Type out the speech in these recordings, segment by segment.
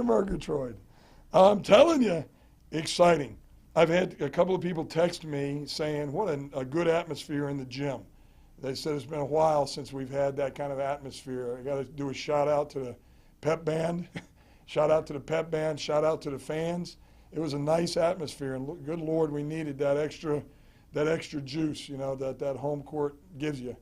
Murgatroyd. I'm telling you, exciting. I've had a couple of people text me saying what a good atmosphere in the gym. They said it's been a while since we've had that kind of atmosphere. I got to do a shout out to the pep band, shout out to the pep band, shout out to the fans. It was a nice atmosphere, and good Lord, we needed that extra juice, you know, that home court gives you.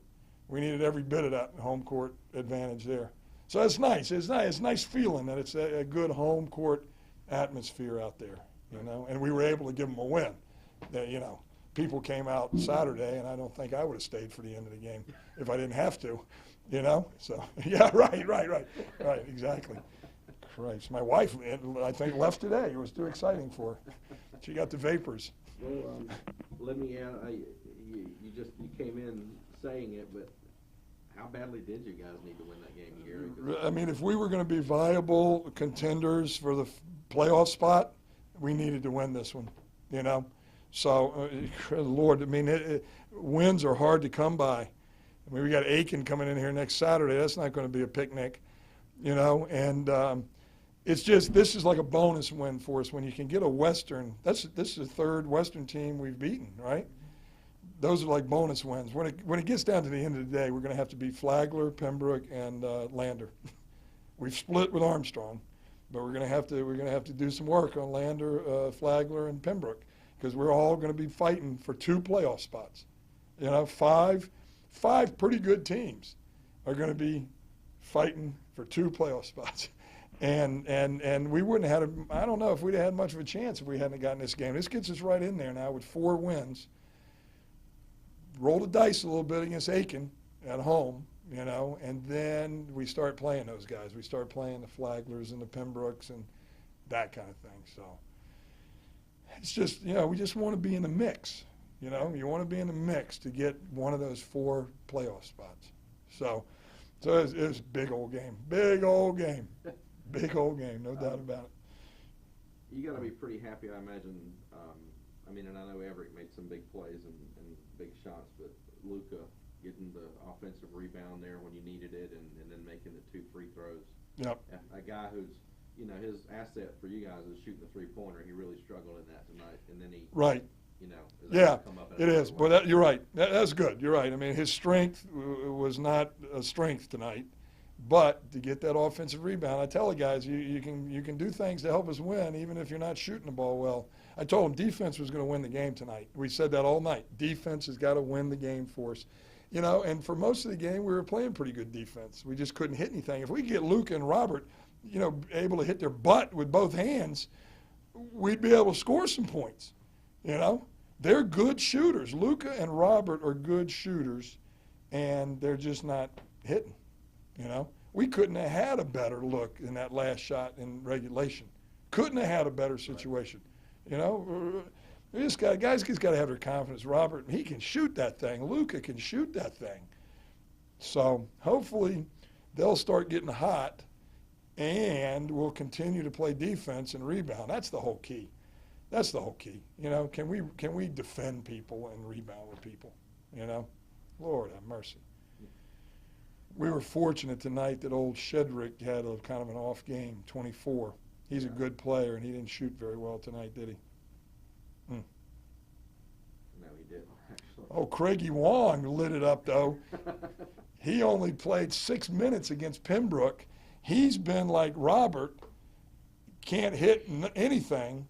We needed every bit of that home court advantage there. So it's nice. It's a nice feeling that it's a good home court atmosphere out there, you know. And we were able to give them a win. That, you know, people came out Saturday, and I don't think I would have stayed for the end of the game if I didn't have to, you know. So yeah, right, exactly. Christ, my wife, I think, left today. It was too exciting for her. She got the vapors. Well, let me add, you came in saying it, but how badly did you guys need to win that game, Gary? I mean, if we were going to be viable contenders for the playoff spot, we needed to win this one, you know. So, Lord, I mean, wins are hard to come by. I mean, we got Aiken coming in here next Saturday. That's not going to be a picnic, you know. And it's just, this is like a bonus win for us when you can get a Western. This is the third Western team we've beaten, right? Those are like bonus wins. When it gets down to the end of the day, we're going to have to beat Flagler, Pembroke, and Lander. We've split with Armstrong, but we're going to have to do some work on Lander, Flagler, and Pembroke, because we're all going to be fighting for 2 playoff spots. You know, five pretty good teams are going to be fighting for 2 playoff spots. And we wouldn't have had I don't know if we'd have had much of a chance if we hadn't gotten this game. This gets us right in there now with 4 wins. Roll the dice a little bit against Aiken at home, you know, and then we start playing those guys. We start playing the Flaglers and the Pembrokes and that kind of thing. So it's just, you know, we just want to be in the mix. You know, you want to be in the mix to get one of those 4 playoff spots. So it was a big old game, big old game, no doubt about it. You got to be pretty happy, I imagine. I mean, and I know Evrik made some big plays and big shots, but Luka getting the offensive rebound there when you needed it, and then making the 2 free throws. Yep. A guy who's, you know, his asset for you guys is shooting the 3-pointer. He really struggled in that tonight, and then he, right. You know, yeah, it is. But you're right. That's good. You're right. I mean, his strength was not a strength tonight, but to get that offensive rebound, I tell the guys, you can do things to help us win, even if you're not shooting the ball well. I told them defense was going to win the game tonight. We said that all night. Defense has got to win the game for us. You know, and for most of the game, we were playing pretty good defense. We just couldn't hit anything. If we get Luke and Robert, you know, able to hit their butt with both hands, we'd be able to score some points. You know, they're good shooters. Luka and Robert are good shooters, and they're just not hitting. You know, we couldn't have had a better look in that last shot in regulation. Couldn't have had a better situation. You know, this guys just got to have their confidence. Robert, he can shoot that thing. Luka can shoot that thing. So hopefully they'll start getting hot, and we'll continue to play defense and rebound. That's the whole key. That's the whole key. You know, can we defend people and rebound with people? You know, Lord have mercy. We were fortunate tonight that old Shedrick had a kind of an off game, 24. He's a good player, and he didn't shoot very well tonight, did he? No, he didn't, actually. Oh, Craigie Wong lit it up, though. He only played 6 minutes against Pembroke. He's been like Robert, can't hit anything,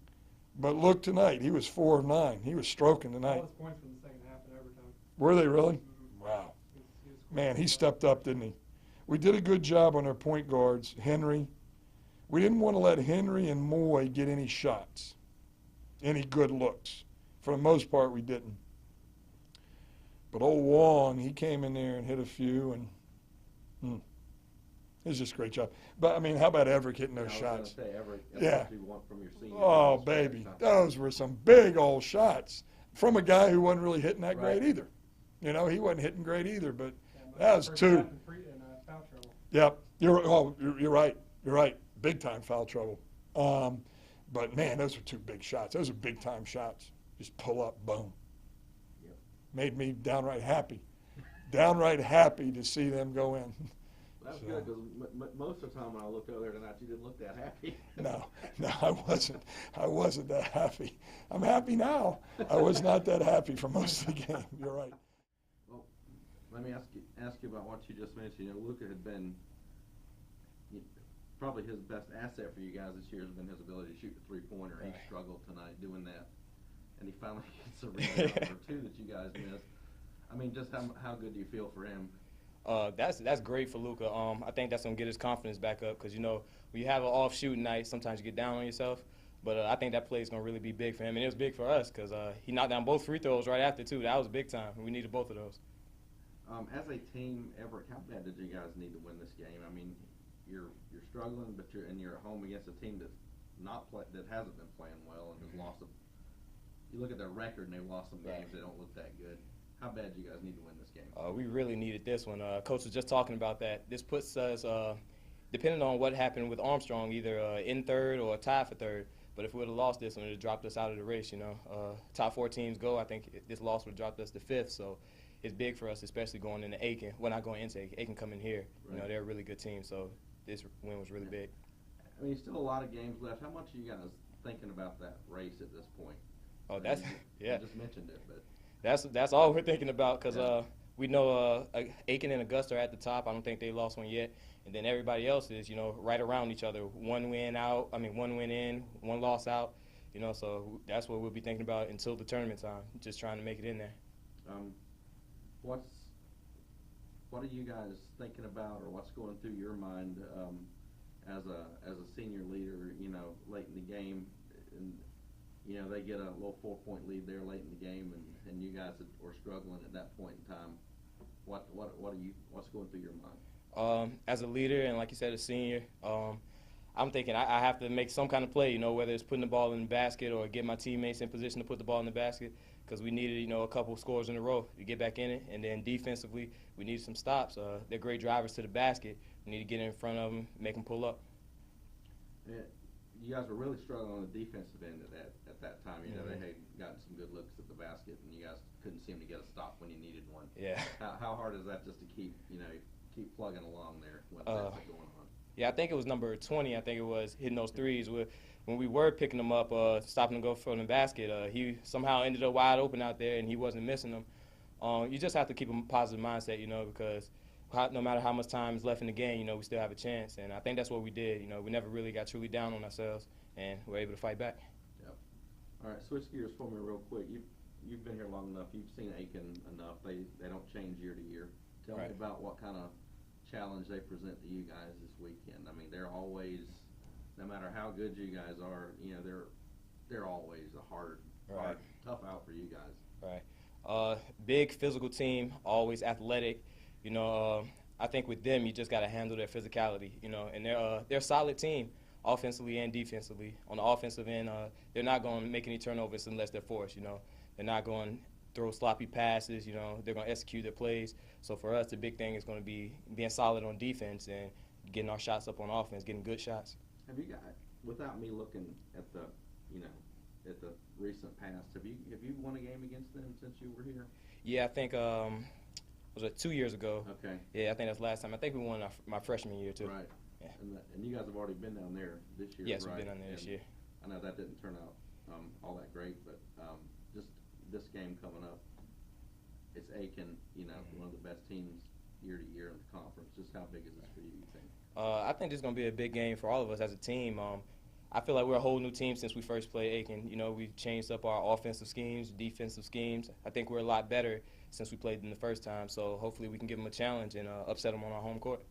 but look tonight. He was 4 of 9. He was stroking tonight. All his points in the second half and overtime. Were they really? Mm-hmm. Wow. Man, he stepped up, didn't he? We did a good job on our point guards. Henry. We didn't want to let Henry and Moy get any shots, any good looks. For the most part, we didn't. But old Wong, he came in there and hit a few, and it was just a great job. But, I mean, how about Evrik hitting those shots? I was going to say, Evrik, that's yeah. what you want from your senior. Oh, baby. Those were some big old shots from a guy who wasn't really hitting that great either. You know, he wasn't hitting great either, but that was 2. Yep. You're right. You're right. Big-time foul trouble. But, man, those were 2 big shots. Those are big-time shots. Just pull up, boom. Yep. Made me downright happy. Downright happy to see them go in. That's So- good, because most of the time when I looked over there tonight, you didn't look that happy. No, I wasn't. I wasn't that happy. I'm happy now. I was not that happy for most of the game. You're right. Well, let me ask you about what you just mentioned. You know, Luka had been probably his best asset for you guys this year has been his ability to shoot the three-pointer. He Right. struggled tonight doing that, and he finally gets a rebound or two that you guys missed. I mean, just how good do you feel for him? That's great for Luka. I think that's gonna get his confidence back up because when you have an off shooting night, sometimes you get down on yourself. But I think that play is gonna really be big for him, and it was big for us because he knocked down both free throws right after too. That was big time. We needed both of those. As a team, Evrik, how bad did you guys need to win this game? I mean, you're struggling, but you're at home against a team that hasn't been playing well and has lost them. You look at their record and they've lost some games. They don't look that good. How bad do you guys need to win this game? We really needed this one. Coach was just talking about that. This puts us, depending on what happened with Armstrong, either in third or tied for third. But if we would have lost this one, it would have dropped us out of the race. Top 4 teams go. I think this loss would have dropped us to 5th. So it's big for us, especially going into Aiken. Well, not going into Aiken. Aiken coming here. Right. They're a really good team. So this win was really big. I mean, still a lot of games left. How much are you guys thinking about that race at this point? Oh, that's You yeah. just mentioned it, but That's all we're thinking about because Yeah. we know Aiken and Augusta are at the top. I don't think they lost one yet, and then everybody else is right around each other. One win in, one loss out. So that's what we'll be thinking about until the tournament time. Just trying to make it in there. what are you guys thinking about, or what's going through your mind as a senior leader? Late in the game, and they get a little 4-point lead there late in the game, and you guys are struggling at that point in time. What's going through your mind? As a leader and like you said, a senior, I'm thinking I have to make some kind of play, whether it's putting the ball in the basket or get my teammates in position to put the ball in the basket, because we needed, a couple scores in a row to get back in it. And then defensively, we needed some stops. They're great drivers to the basket. We need to get in front of them, make them pull up. Yeah, you guys were really struggling on the defensive end at that time. Mm-hmm. They had gotten some good looks at the basket, and you guys couldn't seem to get a stop when you needed one. Yeah. How hard is that just to keep plugging along there when that's going on? Yeah, I think it was number 20. I think it was hitting those threes. When we were picking them up, stopping to go from the basket, he somehow ended up wide open out there, and he wasn't missing them. You just have to keep a positive mindset, because no matter how much time is left in the game, we still have a chance. And I think that's what we did. We never really got truly down on ourselves, and we were able to fight back. Yep. All right, switch gears for me real quick. You've been here long enough. You've seen Aiken enough. They don't change year to year. Tell me about what kind of challenge they present to you guys this weekend. I mean, they're always, no matter how good you guys are, they're always a hard, tough out for you guys. Right. Big physical team, always athletic. I think with them, you just got to handle their physicality. And they're a solid team, offensively and defensively. On the offensive end, they're not going to make any turnovers unless they're forced. They're not going to throw sloppy passes. They're going to execute their plays. So for us, the big thing is going to be being solid on defense and getting our shots up on offense, getting good shots. Have you got, without me looking at the, at the recent past, have you won a game against them since you were here? Yeah, I think was it 2 years ago? Okay. Yeah, I think that's the last time. I think we won my freshman year too. Right. Yeah. And you guys have already been down there this year, Yes, right? we've been down there this year. I know that didn't turn out all that great, but just this game coming up, it's Aiken, one of the best teams year to year in the conference. Just how big is this for you, you think? I think this is going to be a big game for all of us as a team. I feel like we're a whole new team since we first played Aiken. We've changed up our offensive schemes, defensive schemes. I think we're a lot better since we played them the first time. So hopefully we can give them a challenge and upset them on our home court.